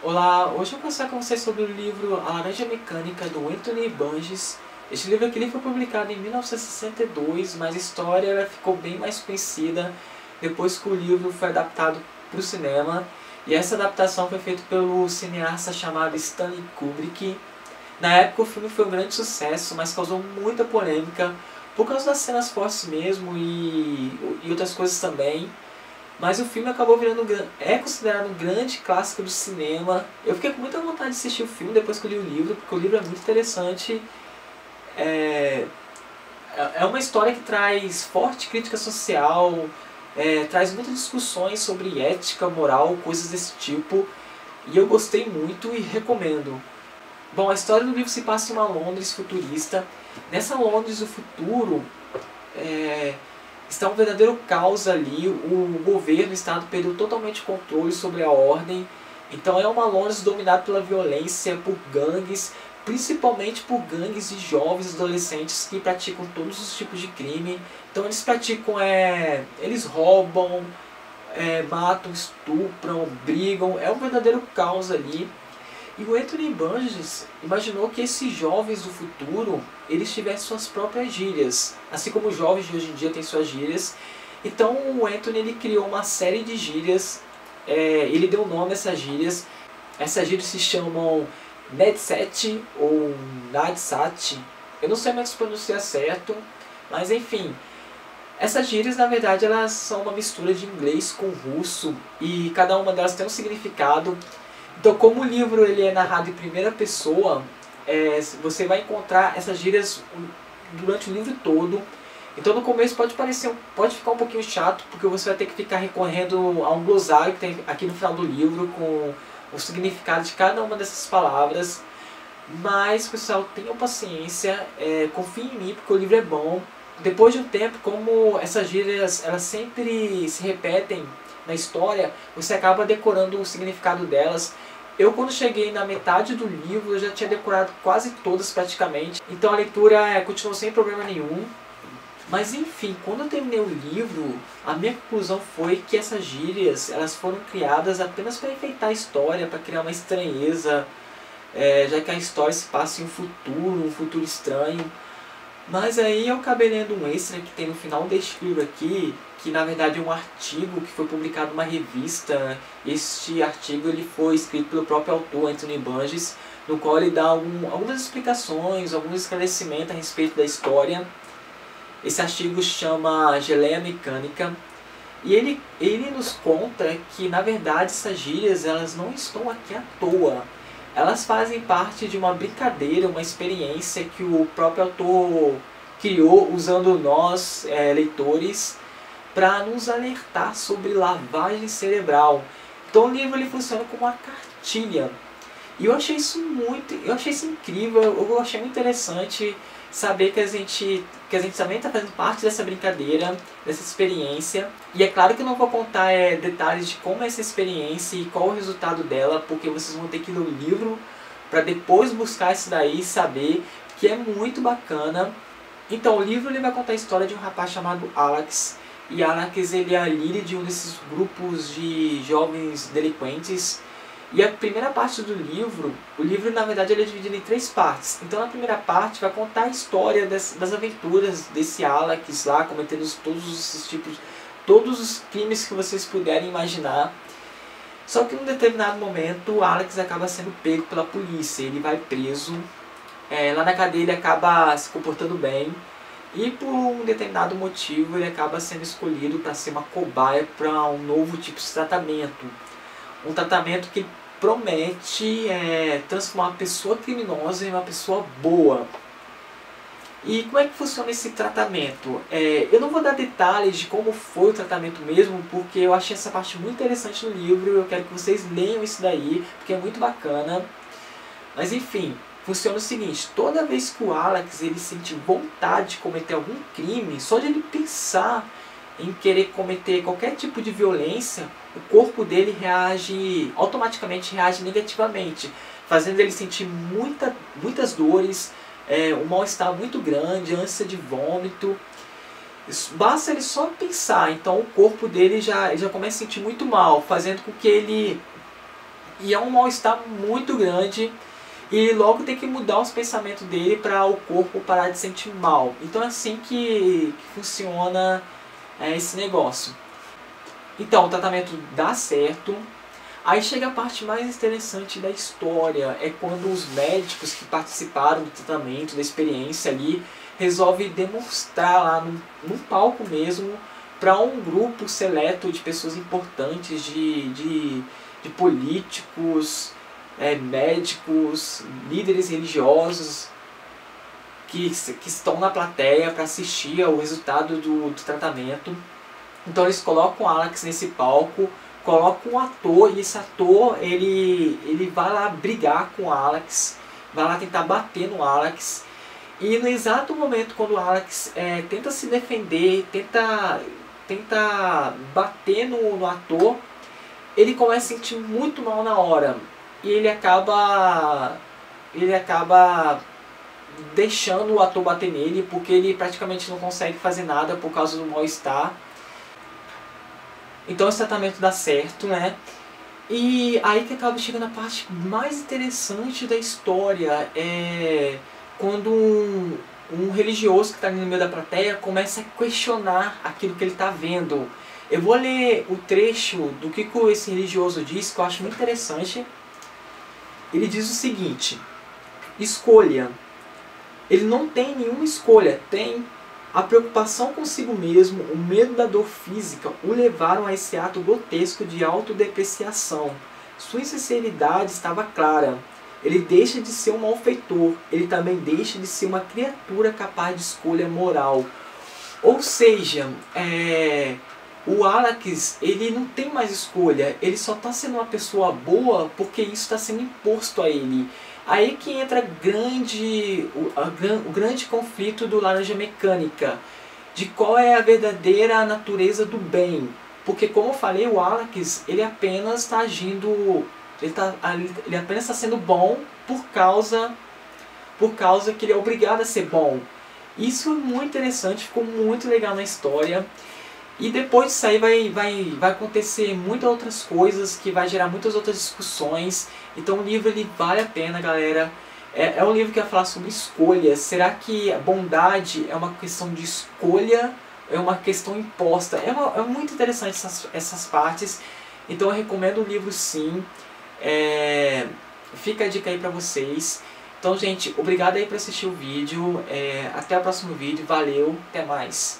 Olá, hoje eu vou conversar com vocês sobre o livro A Laranja Mecânica, do Anthony Burgess. Este livro aqui foi publicado em 1962, mas a história ficou bem mais conhecida depois que o livro foi adaptado para o cinema. E essa adaptação foi feita pelo cineasta chamado Stanley Kubrick. Na época o filme foi um grande sucesso, mas causou muita polêmica por causa das cenas fortes mesmo e outras coisas também. Mas o filme acabou virando, é considerado um grande clássico do cinema. Eu fiquei com muita vontade de assistir o filme depois que eu li o livro, porque o livro é muito interessante. É uma história que traz forte crítica social, traz muitas discussões sobre ética, moral, coisas desse tipo. E eu gostei muito e recomendo. Bom, a história do livro se passa em uma Londres futurista. Nessa Londres do futuro, está um verdadeiro caos ali. O governo, o Estado perdeu totalmente o controle sobre a ordem. Então é uma Londres dominada pela violência, por gangues, principalmente por gangues de jovens adolescentes que praticam todos os tipos de crime. Então eles praticam, eles roubam, matam, estupram, brigam. É um verdadeiro caos ali. E o Anthony Burgess imaginou que esses jovens do futuro, eles tivessem suas próprias gírias, assim como os jovens de hoje em dia têm suas gírias. Então o Anthony ele criou uma série de gírias, ele deu nome a essas gírias. Essas gírias se chamam Nedsat ou Nadsat. Eu não sei mais se pronunciar certo, mas enfim. Essas gírias, na verdade, elas são uma mistura de inglês com russo e cada uma delas tem um significado. Então, como o livro ele é narrado em primeira pessoa, você vai encontrar essas gírias durante o livro todo. Então, no começo pode ficar um pouquinho chato, porque você vai ter que ficar recorrendo a um glossário que tem aqui no final do livro com o significado de cada uma dessas palavras. Mas, pessoal, tenham paciência, confiem em mim, porque o livro é bom. Depois de um tempo, como essas gírias elas sempre se repetem na história, você acaba decorando o significado delas. Eu, quando cheguei na metade do livro, eu já tinha decorado quase todas praticamente. Então a leitura continuou sem problema nenhum. Mas enfim, quando eu terminei o livro, a minha conclusão foi que essas gírias elas foram criadas apenas para enfeitar a história, para criar uma estranheza, já que a história se passa em um futuro estranho. Mas aí eu acabei lendo um extra que tem no final deste livro aqui, que na verdade é um artigo que foi publicado numa revista. Este artigo ele foi escrito pelo próprio autor, Anthony Burgess, no qual ele dá algumas explicações, alguns esclarecimentos a respeito da história. Esse artigo chama Geleia Mecânica, e ele nos conta que na verdade essas gírias elas não estão aqui à toa. Elas fazem parte de uma brincadeira, uma experiência que o próprio autor criou usando nós, leitores, para nos alertar sobre lavagem cerebral. Então o livro ele funciona como uma cartilha. E eu achei isso incrível, eu achei muito interessante saber que a gente também está fazendo parte dessa brincadeira, dessa experiência. E é claro que eu não vou contar detalhes de como é essa experiência e qual o resultado dela, porque vocês vão ter que ler o livro para depois buscar isso daí e saber, que é muito bacana. Então o livro ele vai contar a história de um rapaz chamado Alex. E Alex ele é a líder de um desses grupos de jovens delinquentes. E a primeira parte do livro, o livro na verdade ele é dividido em 3 partes. Então na primeira parte vai contar a história das aventuras desse Alex lá, cometendo todos os crimes que vocês puderem imaginar. Só que em um determinado momento o Alex acaba sendo pego pela polícia, ele vai preso. Lá na cadeia ele acaba se comportando bem. E por um determinado motivo ele acaba sendo escolhido para ser uma cobaia para um novo tipo de tratamento. Um tratamento que promete transformar uma pessoa criminosa em uma pessoa boa. E como é que funciona esse tratamento? Eu não vou dar detalhes de como foi o tratamento mesmo, porque eu achei essa parte muito interessante no livro. Eu quero que vocês leiam isso daí, porque é muito bacana. Mas enfim, funciona o seguinte: toda vez que o Alex ele sente vontade de cometer algum crime, só de ele pensar em querer cometer qualquer tipo de violência, o corpo dele automaticamente reage negativamente, fazendo ele sentir muitas dores, um mal-estar muito grande, ânsia de vômito. Basta ele só pensar, então o corpo dele já começa a sentir muito mal, fazendo com que ele E é um mal-estar muito grande. E logo tem que mudar os pensamentos dele para o corpo parar de sentir mal. Então é assim que funciona esse negócio. Então o tratamento dá certo. Aí chega a parte mais interessante da história. É quando os médicos que participaram do tratamento, da experiência ali, resolvem demonstrar lá num palco mesmo para um grupo seleto de pessoas importantes, de políticos, médicos, líderes religiosos que estão na plateia para assistir ao resultado do tratamento. Então eles colocam o Alex nesse palco, colocam um ator, e esse ator ele vai lá brigar com o Alex, vai lá tentar bater no Alex. E no exato momento quando o Alex tenta se defender, tenta bater no ator, ele começa a sentir muito mal na hora. E ele acaba deixando o ator bater nele, porque ele praticamente não consegue fazer nada por causa do mal-estar. Então esse tratamento dá certo, né? E aí que acaba chegando a parte mais interessante da história. É quando um religioso que está ali no meio da plateia começa a questionar aquilo que ele está vendo. Eu vou ler o trecho do que esse religioso diz, que eu acho muito interessante. Ele diz o seguinte: escolha. Ele não tem nenhuma escolha, tem a preocupação consigo mesmo, o medo da dor física o levaram a esse ato grotesco de autodepreciação. Sua insinceridade estava clara. Ele deixa de ser um malfeitor, ele também deixa de ser uma criatura capaz de escolha moral. Ou seja, o Alex, ele não tem mais escolha, ele só está sendo uma pessoa boa porque isso está sendo imposto a ele. Aí que entra o grande conflito do Laranja Mecânica, de qual é a verdadeira natureza do bem. Porque, como eu falei, o Alex, ele apenas está agindo, ele apenas está sendo bom por causa que ele é obrigado a ser bom. Isso é muito interessante, ficou muito legal na história. E depois disso aí vai acontecer muitas outras coisas, que vai gerar muitas outras discussões. Então o livro ele vale a pena, galera. É um livro que vai falar sobre escolha. Será que a bondade é uma questão de escolha? É uma questão imposta? É muito interessante essas partes. Então eu recomendo o livro sim. Fica a dica aí pra vocês. Então, gente, obrigado aí por assistir o vídeo. Até o próximo vídeo. Valeu, até mais.